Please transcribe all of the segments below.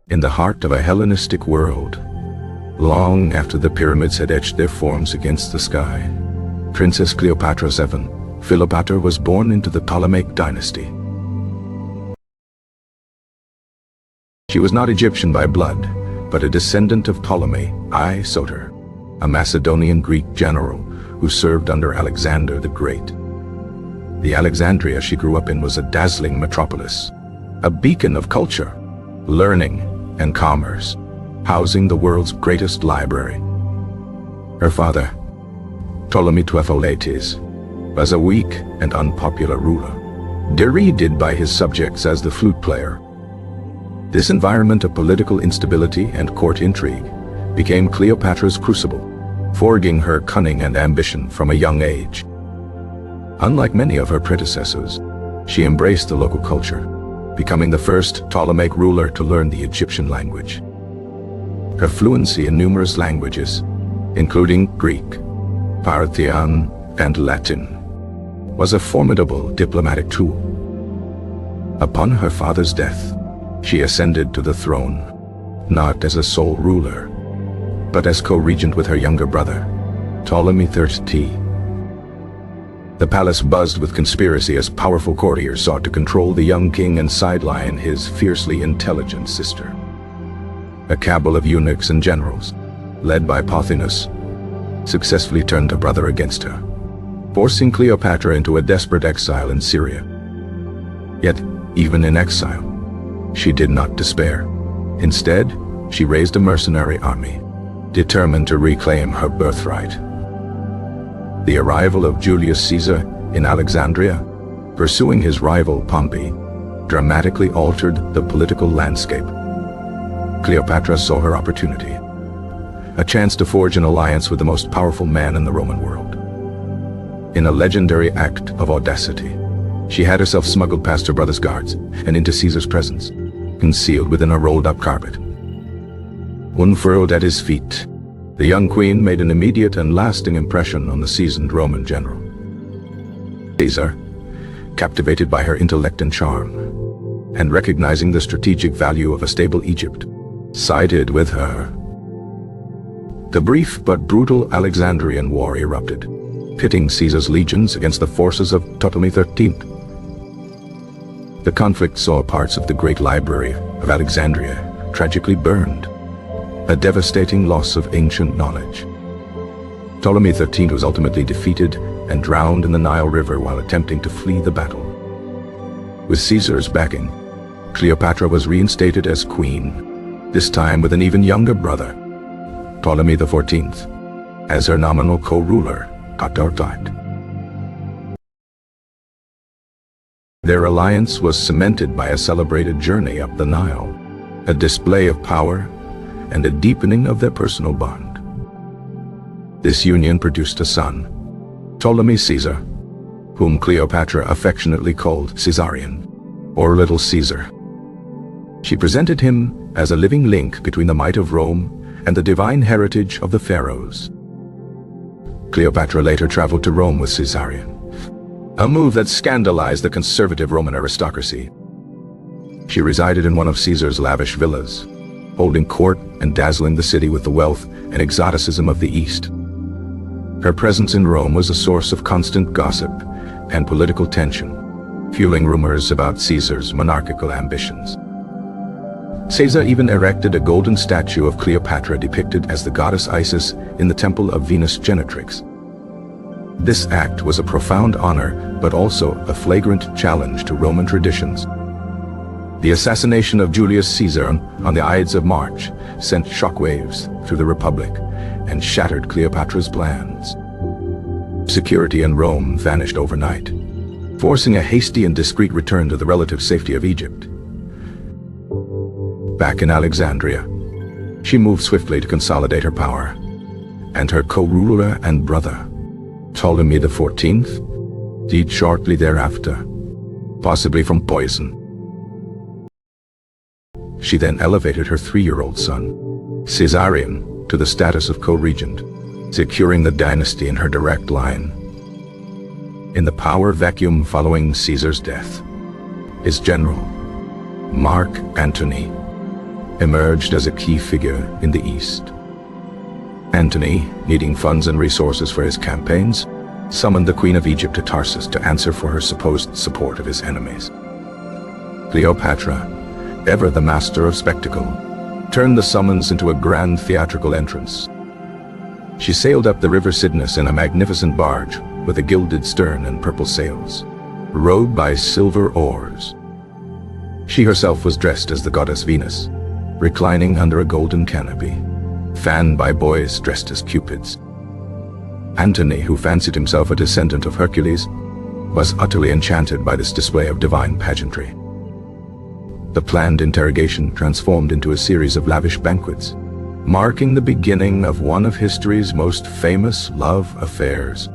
In the heart of a Hellenistic world, long after the pyramids had etched their forms against the sky, Princess Cleopatra VII, Cleopatra was born into the Ptolemaic dynasty. She was not Egyptian by blood, but a descendant of Ptolemy I Soter, a Macedonian Greek general who served under Alexander the Great. The Alexandria she grew up in was a dazzling metropolis, a beacon of culture, learning, and commerce, housing the world's greatest library. Her father, Ptolemy Twepholetes, was a weak and unpopular ruler, derided by his subjects as the flute player. This environment of political instability and court intrigue became Cleopatra's crucible, forging her cunning and ambition from a young age. Unlike many of her predecessors, she embraced the local culture, becoming the first Ptolemaic ruler to learn the Egyptian language. Her fluency in numerous languages, including Greek, Parthian, and Latin, was a formidable diplomatic tool. Upon her father's death, she ascended to the throne, not as a sole ruler, but as co-regent with her younger brother, Ptolemy XIII. The palace buzzed with conspiracy as powerful courtiers sought to control the young king and sideline his fiercely intelligent sister. A cabal of eunuchs and generals, led by Pothinus, successfully turned her brother against her, forcing Cleopatra into a desperate exile in Syria. Yet, even in exile, she did not despair. Instead, she raised a mercenary army, determined to reclaim her birthright. The arrival of Julius Caesar in Alexandria, pursuing his rival Pompey, dramatically altered the political landscape. Cleopatra saw her opportunity, a chance to forge an alliance with the most powerful man in the Roman world. In a legendary act of audacity, she had herself smuggled past her brother's guards and into Caesar's presence, concealed within a rolled-up carpet. Unfurled at his feet, the young queen made an immediate and lasting impression on the seasoned Roman general. Caesar, captivated by her intellect and charm, and recognizing the strategic value of a stable Egypt, sided with her. The brief but brutal Alexandrian War erupted, pitting Caesar's legions against the forces of Ptolemy XIII. The conflict saw parts of the great library of Alexandria tragically burned, a devastating loss of ancient knowledge. Ptolemy XIII was ultimately defeated and drowned in the Nile River while attempting to flee the battle. With Caesar's backing, Cleopatra was reinstated as queen, this time with an even younger brother, Ptolemy XIV, as her nominal co-ruler, counterpart. Their alliance was cemented by a celebrated journey up the Nile, a display of power and a deepening of their personal bond. This union produced a son, Ptolemy Caesar, whom Cleopatra affectionately called Caesarion, or Little Caesar. She presented him as a living link between the might of Rome and the divine heritage of the pharaohs. Cleopatra later traveled to Rome with Caesarion, a move that scandalized the conservative Roman aristocracy. She resided in one of Caesar's lavish villas, holding court and dazzling the city with the wealth and exoticism of the East. Her presence in Rome was a source of constant gossip and political tension, fueling rumors about Caesar's monarchical ambitions. Caesar even erected a golden statue of Cleopatra depicted as the goddess Isis in the temple of Venus Genetrix. This act was a profound honor, but also a flagrant challenge to Roman traditions. The assassination of Julius Caesar on the Ides of March sent shockwaves through the Republic and shattered Cleopatra's plans. Security in Rome vanished overnight, forcing a hasty and discreet return to the relative safety of Egypt. Back in Alexandria, she moved swiftly to consolidate her power, and her co-ruler and brother, Ptolemy XIV, died shortly thereafter, possibly from poison. She then elevated her 3-year-old son, Caesarion, to the status of co-regent, securing the dynasty in her direct line. in the power vacuum following Caesar's death. His general, Mark Antony, emerged as a key figure in the East. Antony, needing funds and resources for his campaigns, summoned the Queen of Egypt to Tarsus to answer for her supposed support of his enemies. Cleopatra, ever the master of spectacle, turned the summons into a grand theatrical entrance. She sailed up the river Cydnus in a magnificent barge with a gilded stern and purple sails, rowed by silver oars. She herself was dressed as the goddess Venus, reclining under a golden canopy, fanned by boys dressed as cupids. Antony, who fancied himself a descendant of Hercules, was utterly enchanted by this display of divine pageantry. The planned interrogation transformed into a series of lavish banquets, marking the beginning of one of history's most famous love affairs.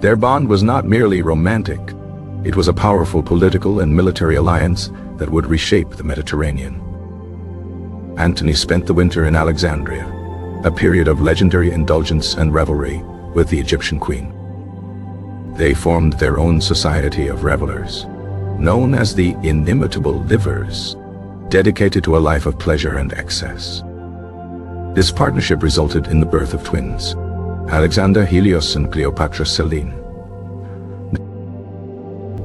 Their bond was not merely romantic, it was a powerful political and military alliance that would reshape the Mediterranean. Antony spent the winter in Alexandria, a period of legendary indulgence and revelry with the Egyptian queen. They formed their own society of revelers, known as the inimitable livers, dedicated to a life of pleasure and excess. This partnership resulted in the birth of twins, Alexander Helios and Cleopatra Selene.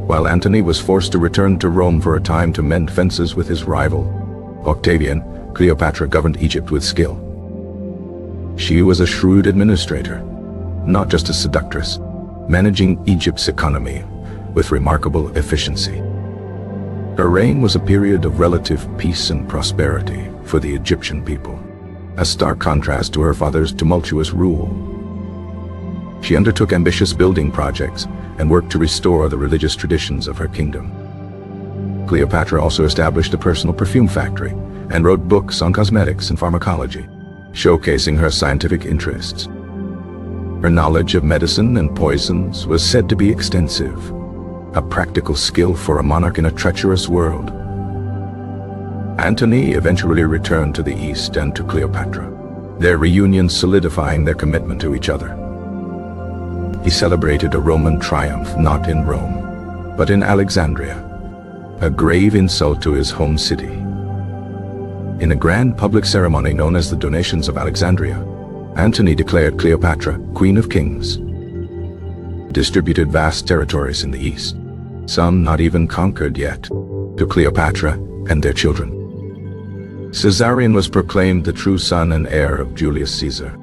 While Antony was forced to return to Rome for a time to mend fences with his rival, Octavian, Cleopatra governed Egypt with skill. She was a shrewd administrator, not just a seductress, managing Egypt's economy with remarkable efficiency. Her reign was a period of relative peace and prosperity for the Egyptian people, a stark contrast to her father's tumultuous rule. She undertook ambitious building projects and worked to restore the religious traditions of her kingdom. Cleopatra also established a personal perfume factory and wrote books on cosmetics and pharmacology, showcasing her scientific interests. Her knowledge of medicine and poisons was said to be extensive, a practical skill for a monarch in a treacherous world. Antony eventually returned to the East and to Cleopatra, their reunion solidifying their commitment to each other. He celebrated a Roman triumph not in Rome, but in Alexandria, a grave insult to his home city. In a grand public ceremony known as the Donations of Alexandria, Antony declared Cleopatra Queen of Kings, distributed vast territories in the east, some not even conquered yet, to Cleopatra and their children. Caesarion was proclaimed the true son and heir of Julius Caesar,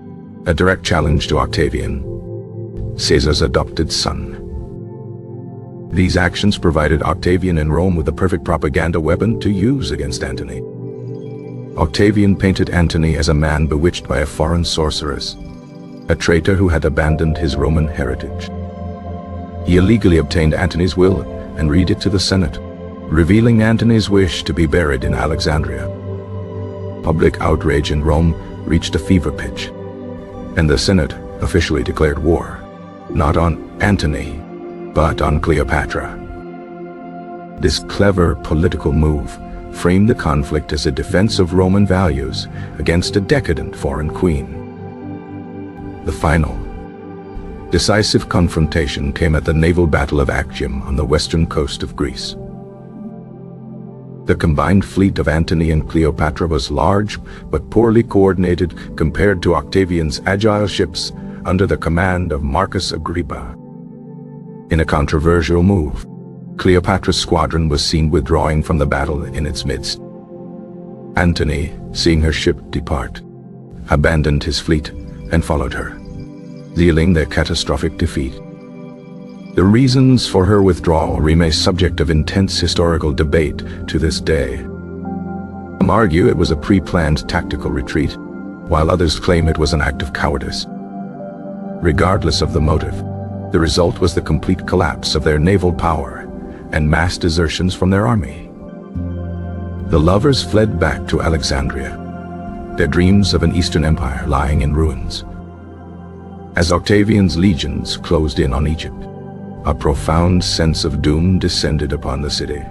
a direct challenge to Octavian, Caesar's adopted son. These actions provided Octavian in Rome with the perfect propaganda weapon to use against Antony. Octavian painted Antony as a man bewitched by a foreign sorceress, a traitor who had abandoned his Roman heritage. He illegally obtained Antony's will and read it to the Senate, revealing Antony's wish to be buried in Alexandria. Public outrage in Rome reached a fever pitch, and the Senate officially declared war, not on Antony, but on Cleopatra. This clever political move framed the conflict as a defense of Roman values against a decadent foreign queen. The final, decisive confrontation came at the naval battle of Actium on the western coast of Greece. The combined fleet of Antony and Cleopatra was large but poorly coordinated compared to Octavian's agile ships under the command of Marcus Agrippa. In a controversial move, Cleopatra's squadron was seen withdrawing from the battle in its midst. Antony, seeing her ship depart, abandoned his fleet and followed her, dealing their catastrophic defeat. The reasons for her withdrawal remain subject of intense historical debate to this day. Some argue it was a pre-planned tactical retreat, while others claim it was an act of cowardice. Regardless of the motive, the result was the complete collapse of their naval power and mass desertions from their army. The lovers fled back to Alexandria, their dreams of an Eastern empire lying in ruins. As Octavian's legions closed in on Egypt, a profound sense of doom descended upon the city.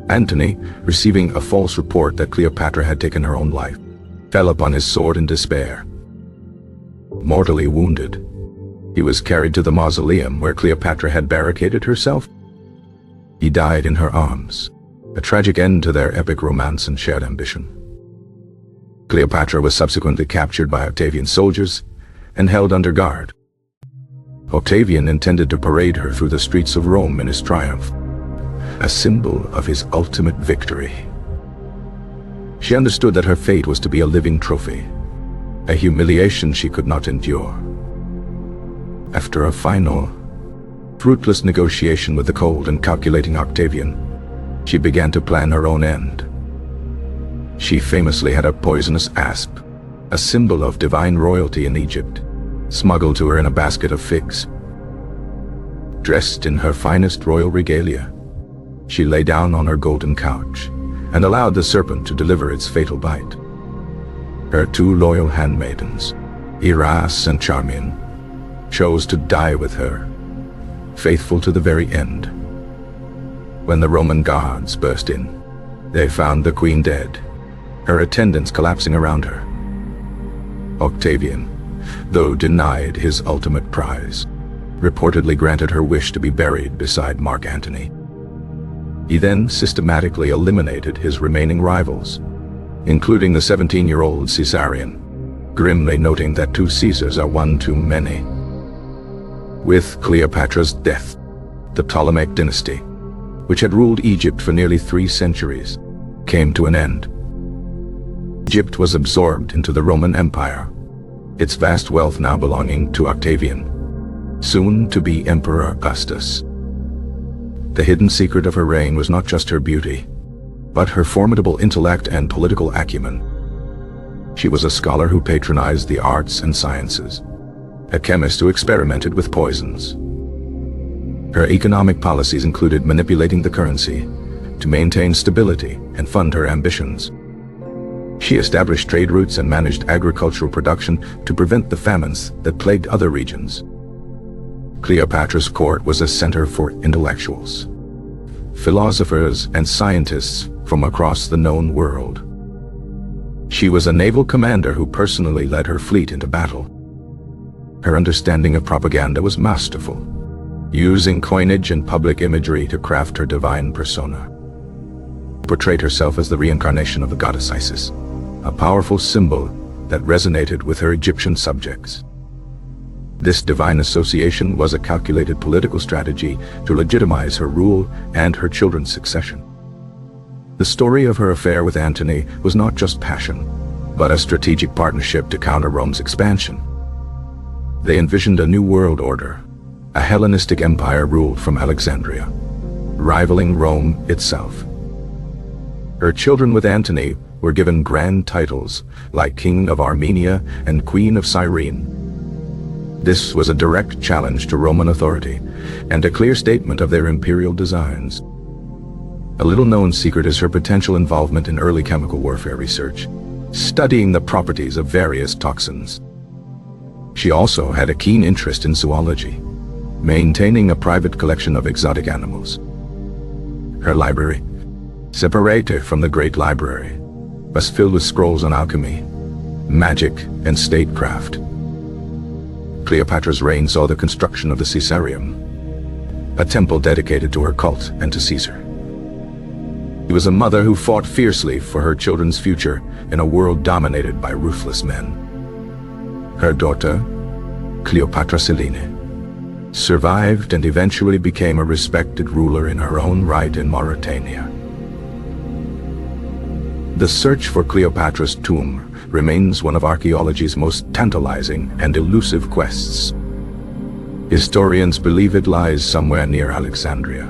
Antony, receiving a false report that Cleopatra had taken her own life, fell upon his sword in despair. Mortally wounded, He was carried to the mausoleum where Cleopatra had barricaded herself. He died in her arms, a tragic end to their epic romance and shared ambition. Cleopatra was subsequently captured by Octavian's soldiers and held under guard. Octavian intended to parade her through the streets of Rome in his triumph, a symbol of his ultimate victory. She understood that her fate was to be a living trophy, a humiliation she could not endure. After a final, fruitless negotiation with the cold and calculating Octavian, she began to plan her own end. She famously had a poisonous asp, a symbol of divine royalty in Egypt, smuggled to her in a basket of figs. Dressed in her finest royal regalia, she lay down on her golden couch and allowed the serpent to deliver its fatal bite. Her two loyal handmaidens, Iras and Charmian, chose to die with her, faithful to the very end. When the Roman guards burst in, they found the queen dead, her attendants collapsing around her. Octavian, though denied his ultimate prize, reportedly granted her wish to be buried beside Mark Antony. He then systematically eliminated his remaining rivals, including the 17-year-old Caesarion, grimly noting that 2 Caesars are one too many. With Cleopatra's death, the Ptolemaic dynasty, which had ruled Egypt for nearly 3 centuries, came to an end. Egypt was absorbed into the Roman Empire, its vast wealth now belonging to Octavian, soon to be Emperor Augustus. The hidden secret of her reign was not just her beauty, but her formidable intellect and political acumen. She was a scholar who patronized the arts and sciences, a chemist who experimented with poisons. Her economic policies included manipulating the currency to maintain stability and fund her ambitions. She established trade routes and managed agricultural production to prevent the famines that plagued other regions. Cleopatra's court was a center for intellectuals, philosophers, and scientists from across the known world. She was a naval commander who personally led her fleet into battle. Her understanding of propaganda was masterful, using coinage and public imagery to craft her divine persona. She portrayed herself as the reincarnation of the goddess Isis, a powerful symbol that resonated with her Egyptian subjects. This divine association was a calculated political strategy to legitimize her rule and her children's succession. The story of her affair with Antony was not just passion, but a strategic partnership to counter Rome's expansion. They envisioned a new world order, a Hellenistic empire ruled from Alexandria, rivaling Rome itself. Her children with Antony were given grand titles like King of Armenia and Queen of Cyrene. This was a direct challenge to Roman authority and a clear statement of their imperial designs. A little-known secret is her potential involvement in early chemical warfare research, studying the properties of various toxins. She also had a keen interest in zoology, maintaining a private collection of exotic animals. Her library, separated from the Great Library, was filled with scrolls on alchemy, magic, and statecraft. Cleopatra's reign saw the construction of the Caesareum, a temple dedicated to her cult and to Caesar. She was a mother who fought fiercely for her children's future in a world dominated by ruthless men. Her daughter, Cleopatra Selene, survived and eventually became a respected ruler in her own right in Mauritania. The search for Cleopatra's tomb remains one of archaeology's most tantalizing and elusive quests. Historians believe it lies somewhere near Alexandria,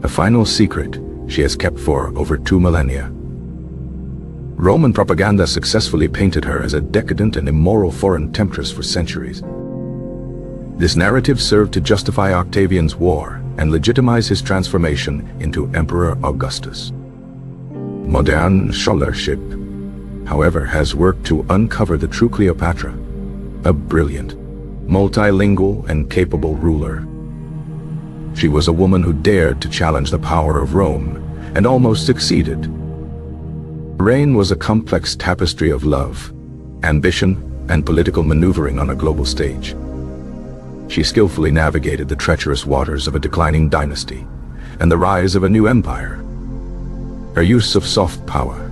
a final secret she has kept for over 2 millennia. Roman propaganda successfully painted her as a decadent and immoral foreign temptress for centuries. This narrative served to justify Octavian's war and legitimize his transformation into Emperor Augustus. Modern scholarship, however, has worked to uncover the true Cleopatra, a brilliant, multilingual, and capable ruler. She was a woman who dared to challenge the power of Rome and almost succeeded. Her reign was a complex tapestry of love, ambition, and political maneuvering on a global stage. She skillfully navigated the treacherous waters of a declining dynasty and the rise of a new empire. Her use of soft power,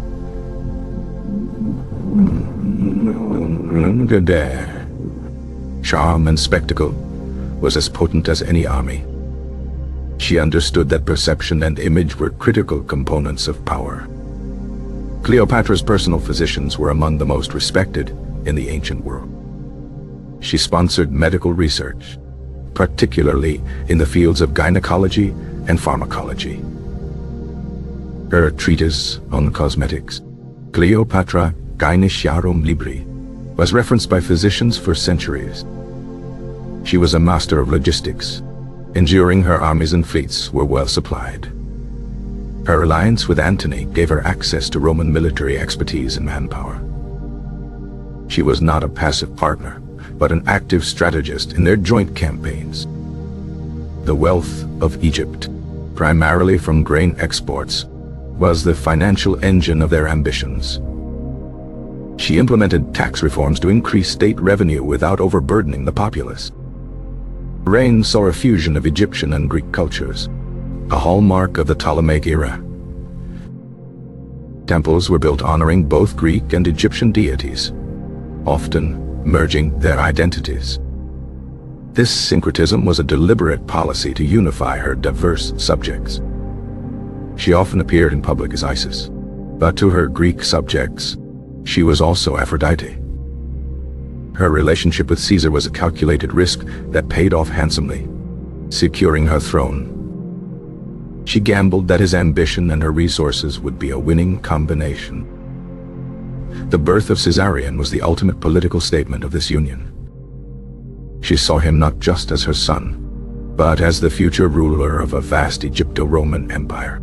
charm and spectacle was as potent as any army. She understood that perception and image were critical components of power. Cleopatra's personal physicians were among the most respected in the ancient world. She sponsored medical research, particularly in the fields of gynecology and pharmacology. Her treatise on cosmetics, Cleopatra Gyneciarum Libri, was referenced by physicians for centuries. She was a master of logistics, ensuring her armies and fleets were well supplied. Her alliance with Antony gave her access to Roman military expertise and manpower. She was not a passive partner, but an active strategist in their joint campaigns. The wealth of Egypt, primarily from grain exports, was the financial engine of their ambitions. She implemented tax reforms to increase state revenue without overburdening the populace. Her reign saw a fusion of Egyptian and Greek cultures, a hallmark of the Ptolemaic era. Temples were built honoring both Greek and Egyptian deities, often merging their identities. This syncretism was a deliberate policy to unify her diverse subjects. She often appeared in public as Isis, but to her Greek subjects, she was also Aphrodite. Her relationship with Caesar was a calculated risk that paid off handsomely, securing her throne. She gambled that his ambition and her resources would be a winning combination. The birth of Caesarion was the ultimate political statement of this union. She saw him not just as her son, but as the future ruler of a vast Egypto-Roman empire.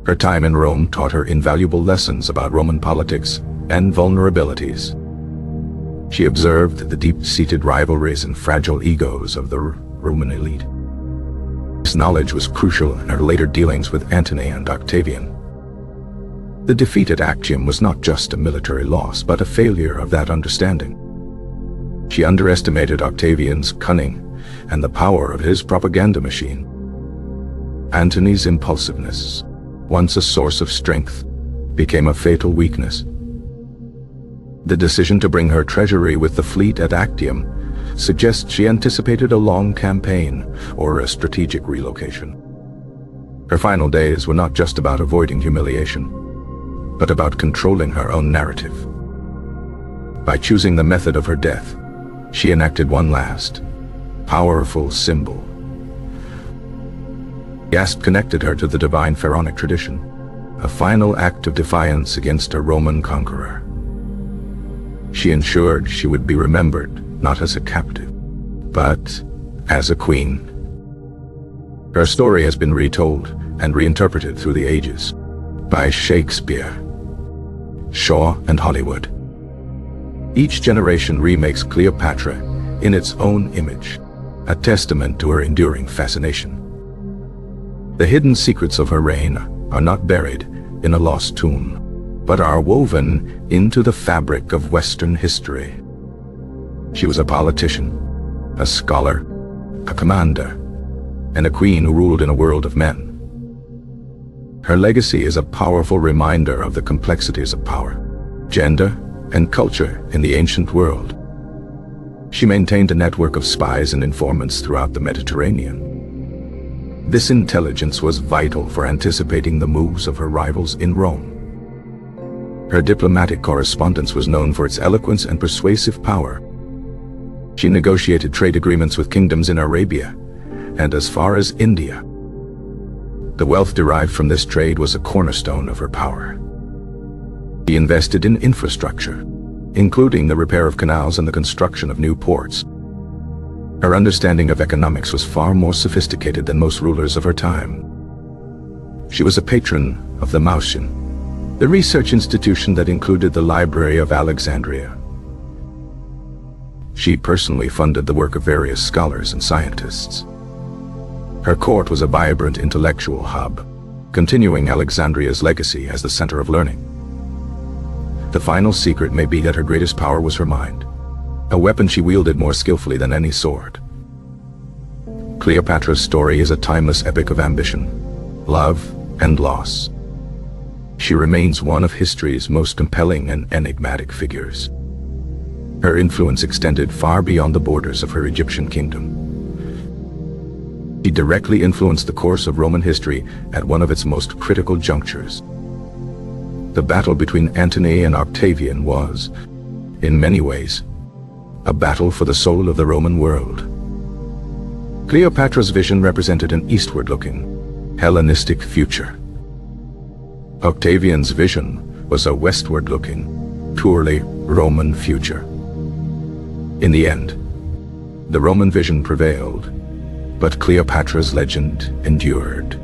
Her time in Rome taught her invaluable lessons about Roman politics and vulnerabilities. She observed the deep-seated rivalries and fragile egos of the Roman elite. This knowledge was crucial in her later dealings with Antony and Octavian. The defeat at Actium was not just a military loss, but a failure of that understanding. She underestimated Octavian's cunning and the power of his propaganda machine. Antony's impulsiveness, once a source of strength, became a fatal weakness. The decision to bring her treasury with the fleet at Actium suggests she anticipated a long campaign or a strategic relocation. Her final days were not just about avoiding humiliation, but about controlling her own narrative. By choosing the method of her death, she enacted one last, powerful symbol. The asp connected her to the divine pharaonic tradition, a final act of defiance against a Roman conqueror. She ensured she would be remembered not as a captive, but as a queen. Her story has been retold and reinterpreted through the ages by Shakespeare, Shaw, and Hollywood. Each generation remakes Cleopatra in its own image, a testament to her enduring fascination. The hidden secrets of her reign are not buried in a lost tomb, but are woven into the fabric of Western history. She was a politician, a scholar, a commander, and a queen who ruled in a world of men. Her legacy is a powerful reminder of the complexities of power, gender, and culture in the ancient world. She maintained a network of spies and informants throughout the Mediterranean. This intelligence was vital for anticipating the moves of her rivals in Rome. Her diplomatic correspondence was known for its eloquence and persuasive power. She negotiated trade agreements with kingdoms in Arabia and as far as India. The wealth derived from this trade was a cornerstone of her power. She invested in infrastructure, including the repair of canals and the construction of new ports. Her understanding of economics was far more sophisticated than most rulers of her time. She was a patron of the Mausian, the research institution that included the Library of Alexandria. She personally funded the work of various scholars and scientists. Her court was a vibrant intellectual hub, continuing Alexandria's legacy as the center of learning. The final secret may be that her greatest power was her mind, a weapon she wielded more skillfully than any sword. Cleopatra's story is a timeless epic of ambition, love, and loss. She remains one of history's most compelling and enigmatic figures. Her influence extended far beyond the borders of her Egyptian kingdom. She directly influenced the course of Roman history at one of its most critical junctures. The battle between Antony and Octavian was, in many ways, a battle for the soul of the Roman world. Cleopatra's vision represented an eastward-looking, Hellenistic future. Octavian's vision was a westward-looking, purely Roman future. In the end, the Roman vision prevailed, but Cleopatra's legend endured.